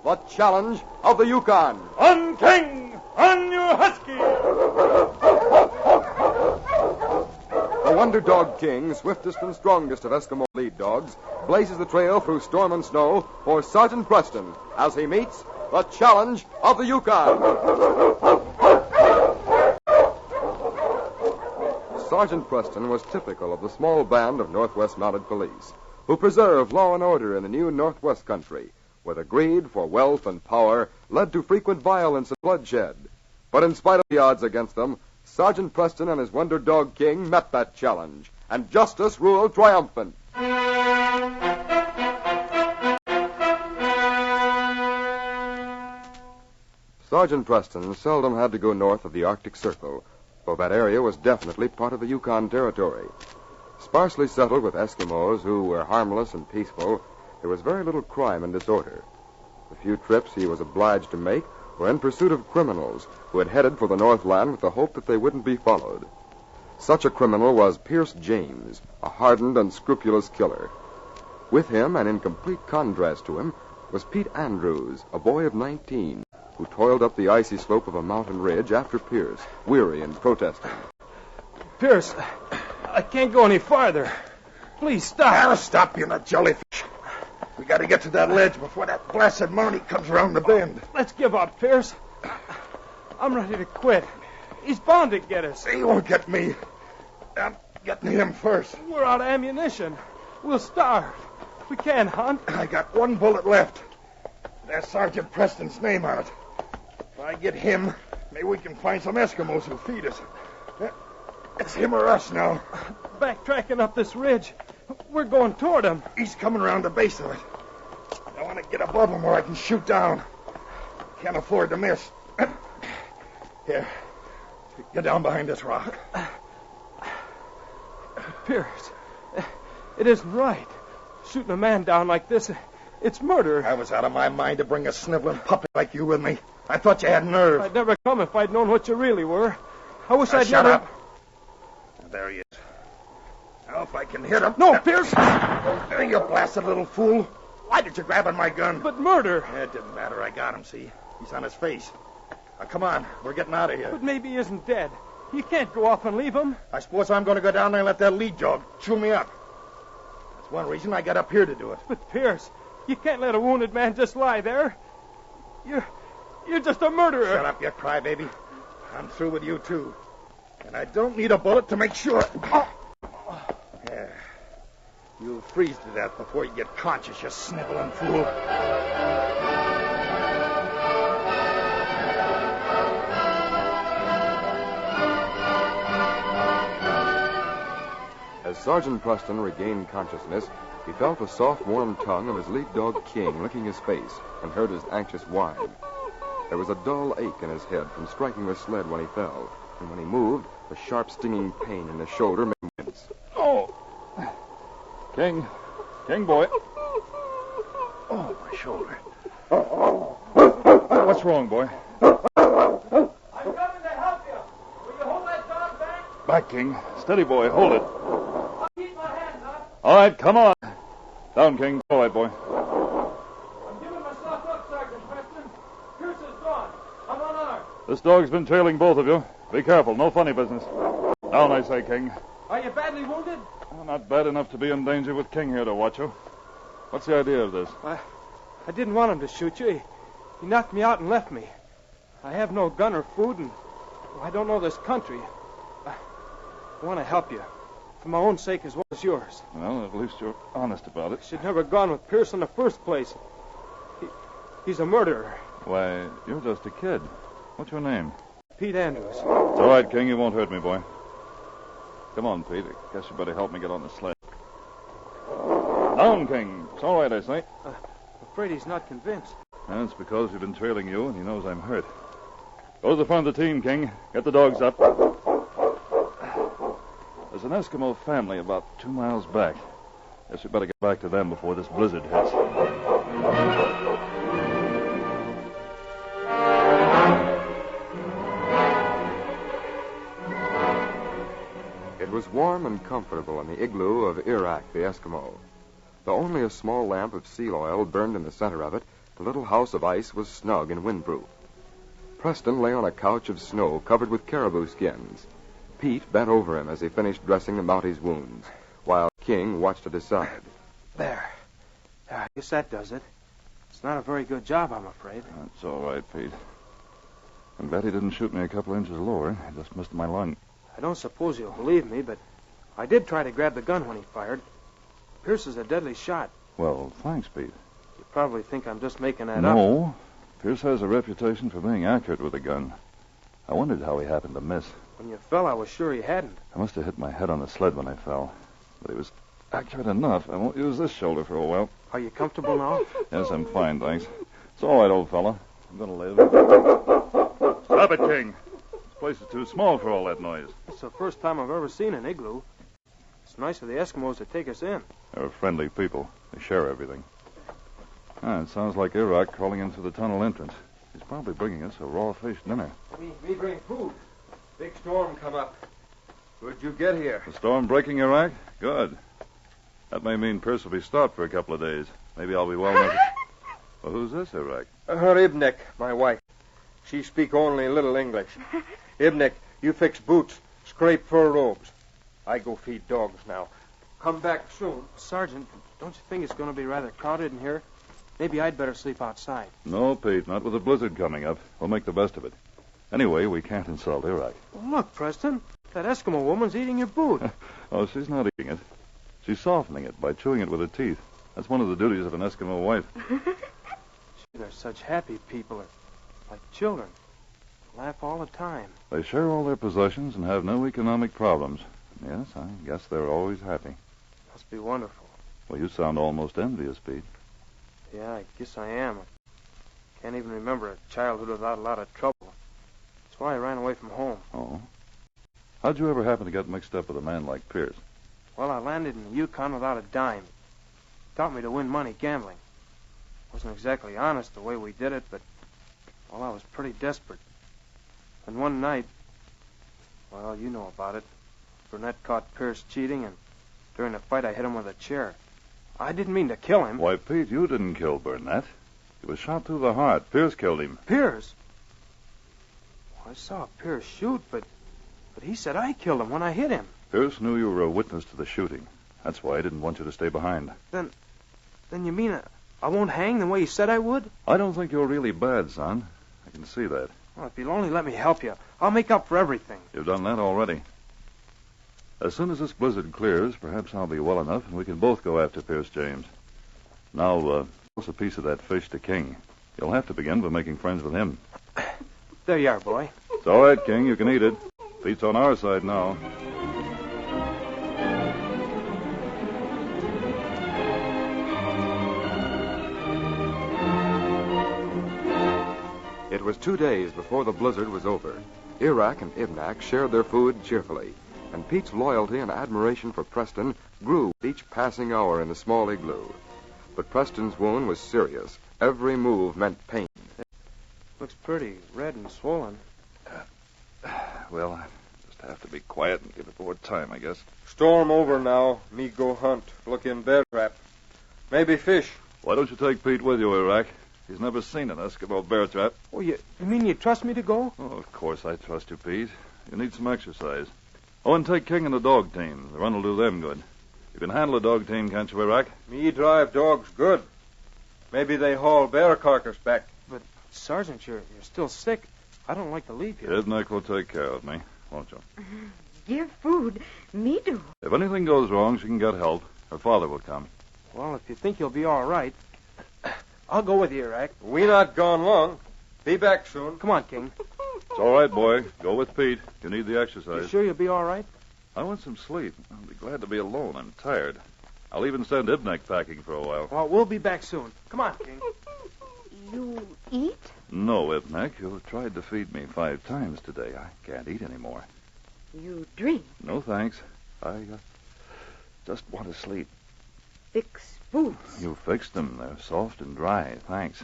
the challenge of the Yukon. On, King! On, you husky! The Wonder Dog King, swiftest and strongest of Eskimo lead dogs, blazes the trail through storm and snow for Sergeant Preston as he meets the challenge of the Yukon. Sergeant Preston was typical of the small band of Northwest Mounted Police who preserve law and order in the new Northwest country, where the greed for wealth and power led to frequent violence and bloodshed. But in spite of the odds against them, Sergeant Preston and his Wonder Dog King met that challenge, and justice ruled triumphant. Sergeant Preston seldom had to go north of the Arctic Circle, though that area was definitely part of the Yukon Territory. Sparsely settled with Eskimos who were harmless and peaceful, there was very little crime and disorder. The few trips he was obliged to make were in pursuit of criminals who had headed for the Northland with the hope that they wouldn't be followed. Such a criminal was Pierce James, a hardened and scrupulous killer. With him, and in complete contrast to him, was Pete Andrews, a boy of 19, who toiled up the icy slope of a mountain ridge after Pierce, weary and protesting. Pierce, I can't go any farther. Please stop. I'll stop you, that jellyfish. We got to get to that ledge before that blasted Mountie comes around the bend. Let's give up, Pierce. I'm ready to quit. He's bound to get us. He won't get me. I'm getting him first. We're out of ammunition. We'll starve. We can't hunt. I got one bullet left. There's Sergeant Preston's name on it. If I get him, maybe we can find some Eskimos who feed us. It's him or us now. Backtracking up this ridge. We're going toward him. He's coming around the base of it. I want to get above him where I can shoot down. Can't afford to miss. Here. Get down behind this rock. Pierce, it isn't right. Shooting a man down like this, it's murder. I was out of my mind to bring a sniveling puppy like you with me. I thought you had nerve. I'd never come if I'd known what you really were. I wish I'd shut never... up. There he is. Now, if I can hit him... No, Pierce! You blasted little fool. Why did you grab on my gun? But murder. It didn't matter. I got him, see? He's on his face. Now, come on. We're getting out of here. But maybe he isn't dead. You can't go off and leave him. I suppose I'm going to go down there and let that lead dog chew me up. That's one reason I got up here to do it. But, Pierce, you can't let a wounded man just lie there. You're just a murderer. Shut up, you crybaby. I'm through with you, too. And I don't need a bullet to make sure. Yeah. You'll freeze to death before you get conscious, you sniveling fool. As Sergeant Preston regained consciousness, he felt the soft, warm tongue of his lead dog King licking his face and heard his anxious whine. There was a dull ache in his head from striking the sled when he fell, and when he moved, a sharp, stinging pain in his shoulder made him wince. Oh! King, boy. Oh, my shoulder. What's wrong, boy? I'm coming to help you. Will you hold that dog back? Back, King. Steady, boy. Hold it. I'll keep my hands up. All right, come on. Down, King. All right, boy. I'm giving myself up, Sergeant Preston. Pierce is gone. I'm unarmed. This dog's been trailing both of you. Be careful. No funny business. Down, I say, King. Are you badly wounded? Oh, not bad enough to be in danger with King here to watch you. What's the idea of this? I didn't want him to shoot you. He knocked me out and left me. I have no gun or food, and I don't know this country. I want to help you, for my own sake as well as yours. Well, at least you're honest about it. I should never have gone with Pierce in the first place. He's a murderer. Why, you're just a kid. What's your name? Pete Andrews. It's all right, King. You won't hurt me, boy. Come on, Pete. I guess you better help me get on the sled. Down, King. It's all right, I say. Afraid he's not convinced. That's because we've been trailing you, and he knows I'm hurt. Go to the front of the team, King. Get the dogs up. There's an Eskimo family about 2 miles back. Guess we better get back to them before this blizzard hits. It was warm and comfortable in the igloo of Iraq, the Eskimo. Though only a small lamp of seal oil burned in the center of it, The little house of ice was snug and windproof. Preston lay on a couch of snow covered with caribou skins. Pete bent over him as he finished dressing the Mounties' wounds, while King watched at his side. There. I guess that does it. It's not a very good job, I'm afraid. That's all right, Pete. I'm glad he didn't shoot me a couple inches lower. I just missed my lung. I don't suppose you'll believe me, but I did try to grab the gun when he fired. Pierce is a deadly shot. Well, thanks, Pete. You probably think I'm just making that up. No. Pierce has a reputation for being accurate with a gun. I wondered how he happened to miss. When you fell, I was sure he hadn't. I must have hit my head on the sled when I fell. But he was accurate enough. I won't use this shoulder for a while. Are you comfortable now? Yes, I'm fine, thanks. It's all right, old fella. I'm going to live. Stop it, King. This place is too small for all that noise. It's the first time I've ever seen an igloo. It's nice of the Eskimos to take us in. They're friendly people. They share everything. It sounds like Iraq crawling into the tunnel entrance. He's probably bringing us a raw fish dinner. Me bring food. Big storm come up. Where'd you get here? The storm breaking Iraq? Good. That may mean Pierce will be stopped for a couple of days. Maybe I'll be well enough. Well, who's this, Iraq? Her Ibnek, my wife. She speak only little English. Ibnek, you fix boots, scrape fur robes. I go feed dogs now. Come back soon. Sergeant, don't you think it's going to be rather crowded in here? Maybe I'd better sleep outside. No, Pete, not with a blizzard coming up. We'll make the best of it. Anyway, we can't insult Iraq. Well, look, Preston, that Eskimo woman's eating your boot. Oh, she's not eating it. She's softening it by chewing it with her teeth. That's one of the duties of an Eskimo wife. They're such happy people, like children. Laugh all the time. They share all their possessions and have no economic problems. Yes, I guess they're always happy. Must be wonderful. Well, you sound almost envious, Pete. Yeah, I guess I am. Can't even remember a childhood without a lot of trouble. That's why I ran away from home. Oh? How'd you ever happen to get mixed up with a man like Pierce? Well, I landed in the Yukon without a dime. Taught me to win money gambling. Wasn't exactly honest the way we did it, but, well, I was pretty desperate. And one night, well, you know about it. Burnett caught Pierce cheating, and during the fight I hit him with a chair. I didn't mean to kill him. Why, Pete, you didn't kill Burnett. He was shot through the heart. Pierce killed him. Pierce? Well, I saw Pierce shoot, but he said I killed him when I hit him. Pierce knew you were a witness to the shooting. That's why he didn't want you to stay behind. Then you mean I won't hang the way he said I would? I don't think you're really bad, son. I can see that. Well, if you'll only let me help you, I'll make up for everything. You've done that already. As soon as this blizzard clears, perhaps I'll be well enough and we can both go after Pierce James. Now, toss a piece of that fish to King. You'll have to begin by making friends with him. There you are, boy. It's all right, King. You can eat it. Pete's on our side now. It was 2 days before the blizzard was over. Iraq and Ibnak shared their food cheerfully, and Pete's loyalty and admiration for Preston grew with each passing hour in the small igloo. But Preston's wound was serious. Every move meant pain. Looks pretty red and swollen. Well, I just have to be quiet and give it more time, I guess. Storm over now. Me go hunt. Look in bear trap. Maybe fish. Why don't you take Pete with you, Iraq? He's never seen an Eskimo bear trap. Oh, you mean you trust me to go? Oh, of course I trust you, Pete. You need some exercise. Oh, and take King and the dog team. The run will do them good. You can handle a dog team, can't you, Iraq? Me drive dogs good. Maybe they haul bear carcass back. But, Sergeant, you're still sick. I don't like to leave you. Ibnek will take care of me, won't you? Give food. Me do. If anything goes wrong, she can get help. Her father will come. Well, if you think you'll be all right, I'll go with you, Iraq. We not gone long. Be back soon. Come on, King. It's all right, boy. Go with Pete. You need the exercise. You sure you'll be all right? I want some sleep. I'll be glad to be alone. I'm tired. I'll even send Ibnek packing for a while. Well, we'll be back soon. Come on, King. You eat? No, Ibnek. You've tried to feed me 5 times today. I can't eat anymore. You drink? No, thanks. I just want to sleep. Fix boots? You fixed them. They're soft and dry. Thanks.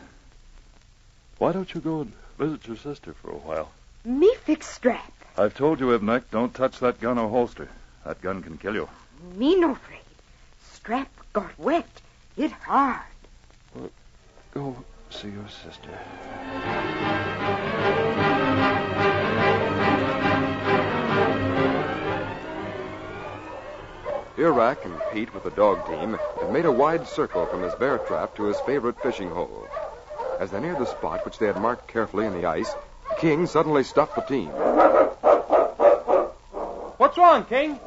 Why don't you go and visit your sister for a while? Me fix strap. I've told you, Ibnek, don't touch that gun or holster. That gun can kill you. Me no afraid. Strap got wet. It hard. Go See your sister. Iraq and Pete, with the dog team, had made a wide circle from his bear trap to his favorite fishing hole. As they neared the spot which they had marked carefully in the ice, King suddenly stopped the team. What's wrong, King?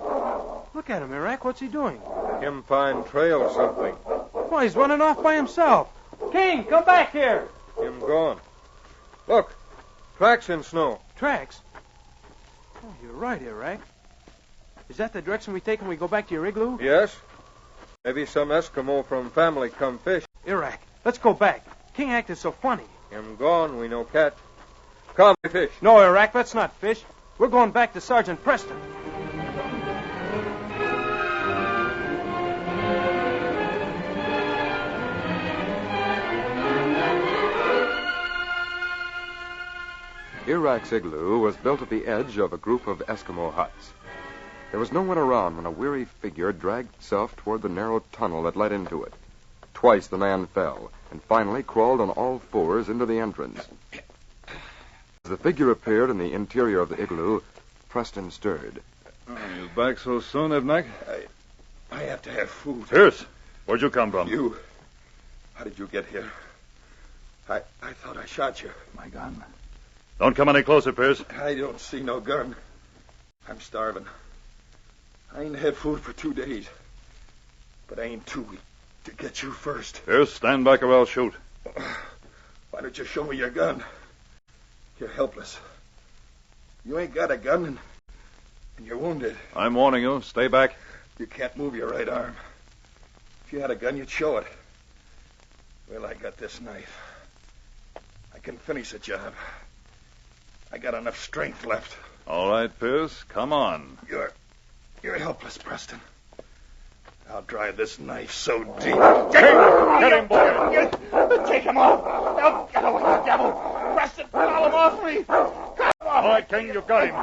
Look at him, Iraq. What's he doing? Him find trail something. Why, he's running off by himself. King, come back here. Him gone. Look, tracks in snow. Tracks? Oh, you're right, Iraq. Is that the direction we take when we go back to your igloo? Yes. Maybe some Eskimo from family come fish. Iraq, let's go back. King acted so funny. Him gone, we no catch. Come, we fish. No, Iraq, let's not fish. We're going back to Sergeant Preston. Iraq's igloo was built at the edge of a group of Eskimo huts. There was no one around when a weary figure dragged itself toward the narrow tunnel that led into it. Twice the man fell, and finally crawled on all fours into the entrance. As the figure appeared in the interior of the igloo, Preston stirred. Oh, you back so soon, Ibnek? I have to have food. Pierce, where'd you come from? You. How did you get here? I thought I shot you. My gun. Don't come any closer, Pierce. I don't see no gun. I'm starving. I ain't had food for 2 days. But I ain't too weak to get you first. Pierce, stand back or I'll shoot. Why don't you show me your gun? You're helpless. You ain't got a gun and you're wounded. I'm warning you. Stay back. You can't move your right arm. If you had a gun, you'd show it. Well, I got this knife. I can finish the job. I got enough strength left. All right, Pierce, come on. You're helpless, Preston. I'll drive this knife so deep. Get him, boy. Take him off. Now get away, you devil. Preston, call him off me. All right, King, you've got him.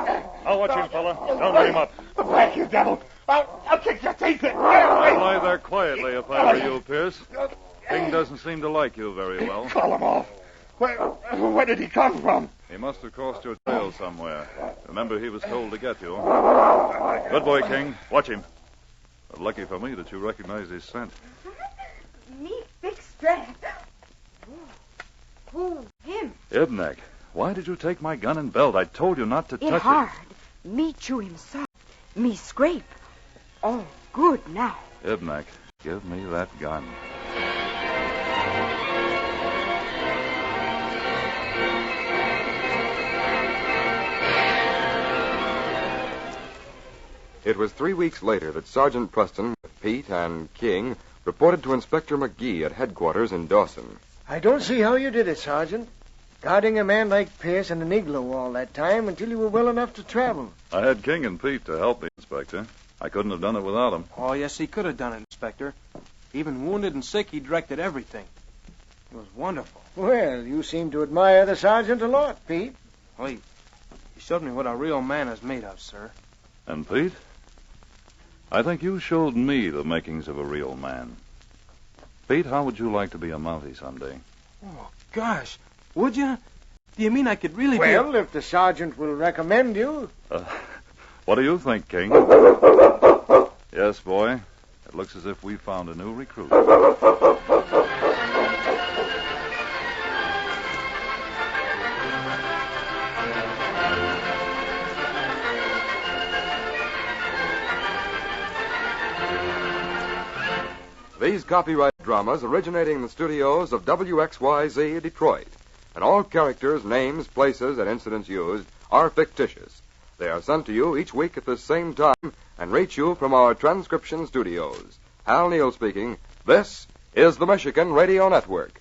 I'll watch him, fella. Don't let him up. Back, you devil. I'll kick your teeth in. I'd lie there quietly if I were you, Pierce. King doesn't seem to like you very well. Call him off. Where did he come from? He must have crossed your trail somewhere. Remember, he was told to get you. Good boy, King. Watch him. But lucky for me that you recognized his scent. Me fix strap. Who? Him. Ibnek, why did you take my gun and belt? I told you not to touch It hard. Me chew him soft. Me scrape. All good now. Ibnek, give me that gun. It was 3 weeks later that Sergeant Preston, with Pete and King, reported to Inspector McGee at headquarters in Dawson. I don't see how you did it, Sergeant. Guarding a man like Pierce in an igloo all that time until you were well enough to travel. I had King and Pete to help me, Inspector. I couldn't have done it without them. Oh, yes, he could have done it, Inspector. Even wounded and sick, he directed everything. It was wonderful. Well, you seem to admire the sergeant a lot, Pete. Well, he showed me what a real man is made of, sir. And Pete? I think you showed me the makings of a real man. Pete, how would you like to be a Mountie someday? Oh, gosh. Would you? Do you mean I could really Well, if the sergeant will recommend you. What do you think, King? Yes, boy. It looks as if we found a new recruit. These copyright dramas originating in the studios of WXYZ Detroit, and all characters, names, places, and incidents used are fictitious. They are sent to you each week at the same time and reach you from our transcription studios. Hal Neal speaking. This is the Michigan Radio Network.